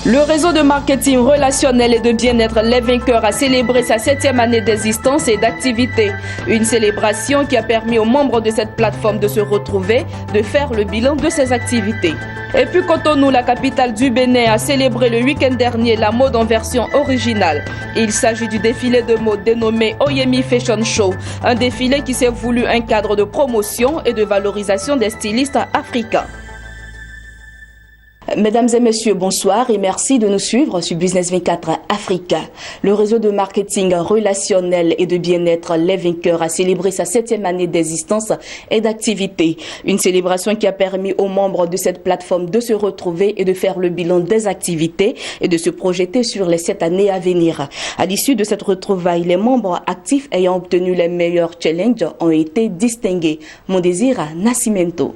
Le réseau de marketing relationnel et de bien-être Les Vainqueurs a célébré sa 7e année d'existence et d'activité. Une célébration qui a permis aux membres de cette plateforme de se retrouver, de faire le bilan de ses activités. Et puis Cotonou, la capitale du Bénin, a célébré le week-end dernier la mode en version originale. Il s'agit du défilé de mode dénommé Oyemi Fashion Show, un défilé qui s'est voulu un cadre de promotion et de valorisation des stylistes africains. Mesdames et messieurs, bonsoir et merci de nous suivre sur Business 24 Africa. Le réseau de marketing relationnel et de bien-être Les Vainqueurs a célébré sa 7e année d'existence et d'activité. Une célébration qui a permis aux membres de cette plateforme de se retrouver et de faire le bilan des activités et de se projeter sur les 7 années à venir. À l'issue de cette retrouvaille, les membres actifs ayant obtenu les meilleurs challenges ont été distingués. Mon désir à Nascimento.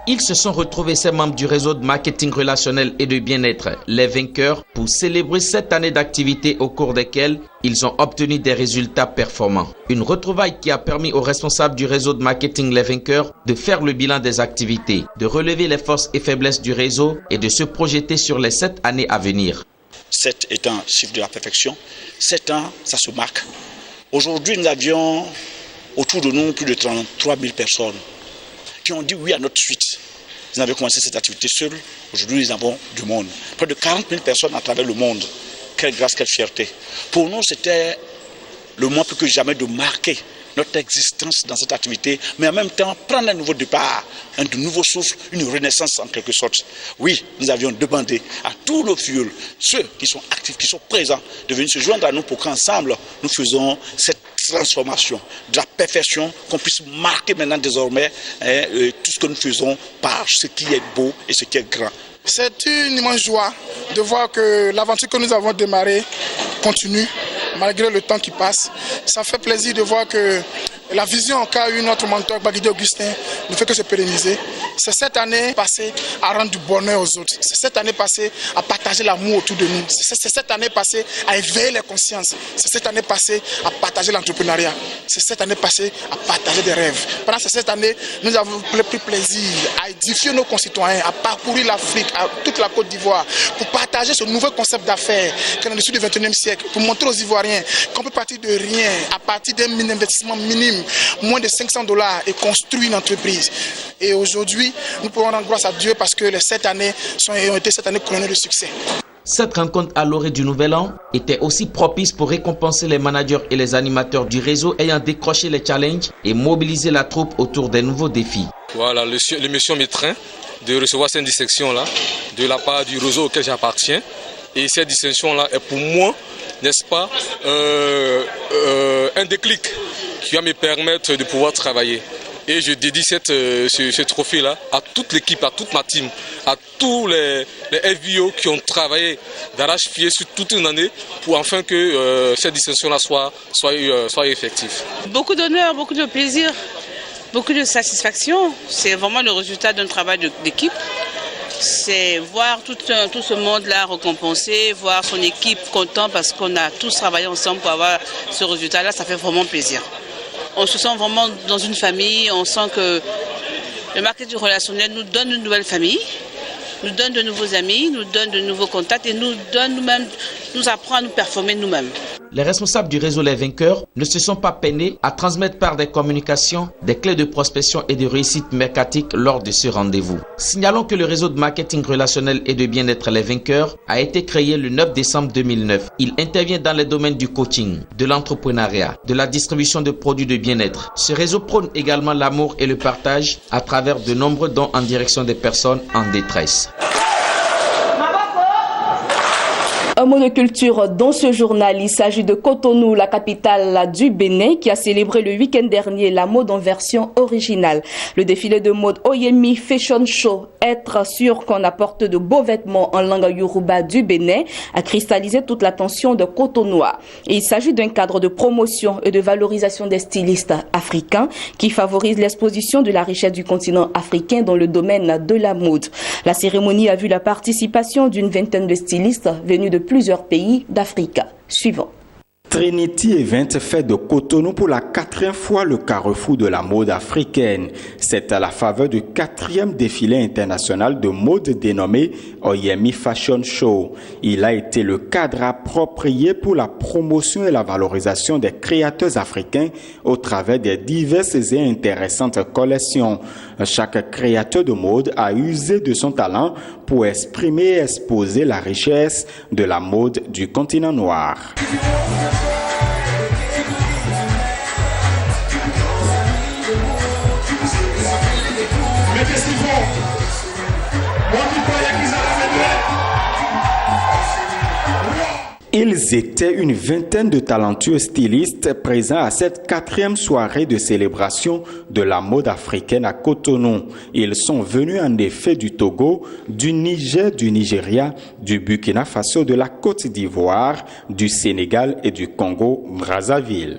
Ils se sont retrouvés, ces membres du réseau de marketing relationnel et de bien-être Les Vainqueurs, pour célébrer cette année d'activité au cours desquelles ils ont obtenu des résultats performants. Une retrouvaille qui a permis aux responsables du réseau de marketing Les Vainqueurs de faire le bilan des activités, de relever les forces et faiblesses du réseau et de se projeter sur les 7 années à venir. 7 est un chiffre de la perfection. 7 ans, ça se marque. Aujourd'hui, nous avions autour de nous plus de 33 000 personnes qui ont dit oui à notre suite. Nous avions commencé cette activité seuls. Aujourd'hui, nous avons du monde. Près de 40 000 personnes à travers le monde. Quelle grâce, quelle fierté. Pour nous, c'était le moment plus que jamais de marquer notre existence dans cette activité, mais en même temps prendre un nouveau départ, un nouveau souffle, une renaissance en quelque sorte. Oui, nous avions demandé à tous nos fioles, ceux qui sont actifs, qui sont présents, de venir se joindre à nous pour qu'ensemble nous faisons cette transformation de la perfection, qu'on puisse marquer maintenant désormais tout ce que nous faisons par ce qui est beau et ce qui est grand. C'est une immense joie de voir que l'aventure que nous avons démarrée continue malgré le temps qui passe. Ça fait plaisir de voir que la vision qu'a eu notre mentor Baguidi Augustin ne fait que se pérenniser. C'est cette année passée à rendre du bonheur aux autres. C'est cette année passée à partager l'amour autour de nous. C'est cette année passée à éveiller les consciences. C'est cette année passée à partager l'entrepreneuriat. C'est cette année passée à partager des rêves. Pendant cette année, nous avons pris plaisir à édifier nos concitoyens, à parcourir l'Afrique, à toute la Côte d'Ivoire, pour partager ce nouveau concept d'affaires qui est dans le sud du XXIe siècle, pour montrer aux Ivoiriens qu'on peut partir de rien, à partir d'un investissement minime, moins de $500 et construire une entreprise. Et aujourd'hui, nous pouvons rendre grâce à Dieu parce que les 7 années ont été cette année couronnées de succès. Cette rencontre à l'orée du Nouvel An était aussi propice pour récompenser les managers et les animateurs du réseau ayant décroché les challenges et mobiliser la troupe autour des nouveaux défis. Voilà, l'émission m'étreint de recevoir cette distinction-là de la part du réseau auquel j'appartiens. Et cette distinction-là est pour moi, n'est-ce pas, un déclic qui va me permettre de pouvoir travailler. Et je dédie ce trophée-là à toute l'équipe, à toute ma team, à tous les FBO qui ont travaillé d'arrache-pied sur toute une année pour enfin que cette distinction-là soit effective. Beaucoup d'honneur, beaucoup de plaisir, beaucoup de satisfaction. C'est vraiment le résultat d'un travail d'équipe. C'est voir tout ce monde-là récompensé, voir son équipe content parce qu'on a tous travaillé ensemble pour avoir ce résultat-là, ça fait vraiment plaisir. On se sent vraiment dans une famille, on sent que le marketing relationnel nous donne une nouvelle famille, nous donne de nouveaux amis, nous donne de nouveaux contacts et nous apprend à nous performer nous-mêmes. Les responsables du réseau Les Vainqueurs ne se sont pas peinés à transmettre par des communications des clés de prospection et de réussite mercatique lors de ce rendez-vous. Signalons que le réseau de marketing relationnel et de bien-être Les Vainqueurs a été créé le 9 décembre 2009. Il intervient dans les domaines du coaching, de l'entrepreneuriat, de la distribution de produits de bien-être. Ce réseau prône également l'amour et le partage à travers de nombreux dons en direction des personnes en détresse. Un mot de culture dans ce journal, il s'agit de Cotonou, la capitale du Bénin, qui a célébré le week-end dernier la mode en version originale. Le défilé de mode Oyemi Fashion Show, être sûr qu'on apporte de beaux vêtements en langue yoruba du Bénin, a cristallisé toute l'attention de Cotonouas. Il s'agit d'un cadre de promotion et de valorisation des stylistes africains qui favorise l'exposition de la richesse du continent africain dans le domaine de la mode. La cérémonie a vu la participation d'une vingtaine de stylistes venus de plusieurs pays d'Afrique. Suivant. Trinity Event fait de Cotonou pour la 4e fois le carrefour de la mode africaine. C'est à la faveur du 4e défilé international de mode dénommé Oyemi Fashion Show. Il a été le cadre approprié pour la promotion et la valorisation des créateurs africains au travers des diverses et intéressantes collections. Chaque créateur de mode a usé de son talent pour exprimer et exposer la richesse de la mode du continent noir. Ils étaient une vingtaine de talentueux stylistes présents à cette 4e soirée de célébration de la mode africaine à Cotonou. Ils sont venus en effet du Togo, du Niger, du Nigeria, du Burkina Faso, de la Côte d'Ivoire, du Sénégal et du Congo-Brazzaville.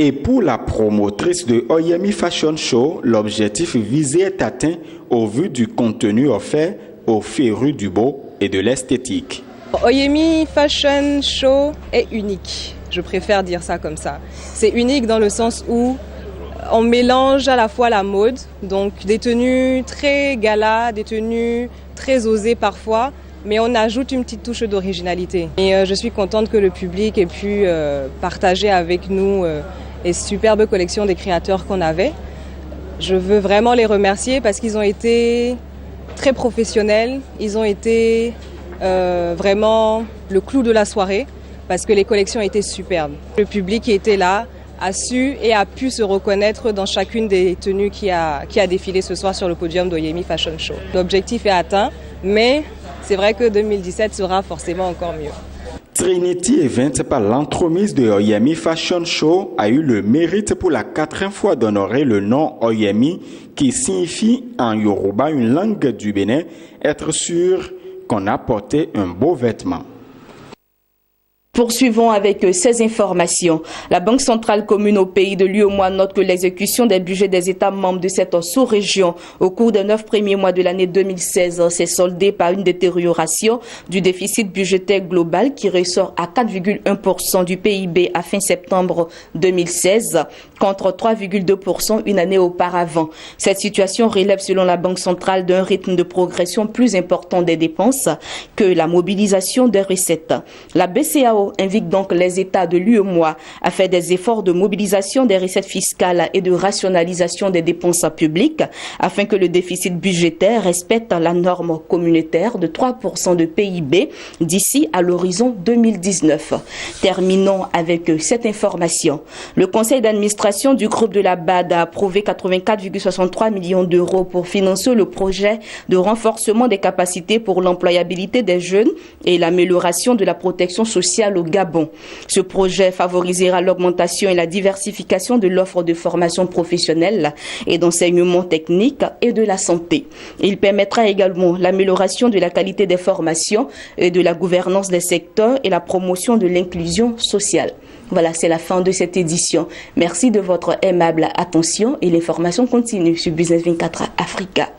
Et pour la promotrice de Oyemi Fashion Show, l'objectif visé est atteint au vu du contenu offert aux férus du beau et de l'esthétique. Oyemi Fashion Show est unique, je préfère dire ça comme ça. C'est unique dans le sens où on mélange à la fois la mode, donc des tenues très gala, des tenues très osées parfois, mais on ajoute une petite touche d'originalité. Et je suis contente que le public ait pu partager avec nous les superbes collections des créateurs qu'on avait. Je veux vraiment les remercier parce qu'ils ont été très professionnels, ils ont été vraiment le clou de la soirée parce que les collections étaient superbes. Le public qui était là a su et a pu se reconnaître dans chacune des tenues qui a défilé ce soir sur le podium d'Oyemi Fashion Show. L'objectif est atteint, mais c'est vrai que 2017 sera forcément encore mieux. Trinity Event, par l'entremise de Oyemi Fashion Show, a eu le mérite pour la 4e fois d'honorer le nom Oyemi, qui signifie en Yoruba, une langue du Bénin, être sûr qu'on a porté un beau vêtement. Poursuivons avec ces informations. La Banque centrale commune au pays de l'UEMOA note que l'exécution des budgets des États membres de cette sous-région au cours des 9 premiers mois de l'année 2016 s'est soldée par une détérioration du déficit budgétaire global qui ressort à 4,1% du PIB à fin septembre 2016 contre 3,2% une année auparavant. Cette situation relève selon la Banque centrale d'un rythme de progression plus important des dépenses que la mobilisation des recettes. La BCEAO invite donc les États de l'UEMOA à faire des efforts de mobilisation des recettes fiscales et de rationalisation des dépenses publiques afin que le déficit budgétaire respecte la norme communautaire de 3% de PIB d'ici à l'horizon 2019. Terminons avec cette information. Le conseil d'administration du groupe de la BAD a approuvé 84,63 millions d'euros pour financer le projet de renforcement des capacités pour l'employabilité des jeunes et l'amélioration de la protection sociale au Gabon. Ce projet favorisera l'augmentation et la diversification de l'offre de formation professionnelle et d'enseignement technique et de la santé. Il permettra également l'amélioration de la qualité des formations et de la gouvernance des secteurs et la promotion de l'inclusion sociale. Voilà, c'est la fin de cette édition. Merci de votre aimable attention et l'information continue sur Business 24 Africa.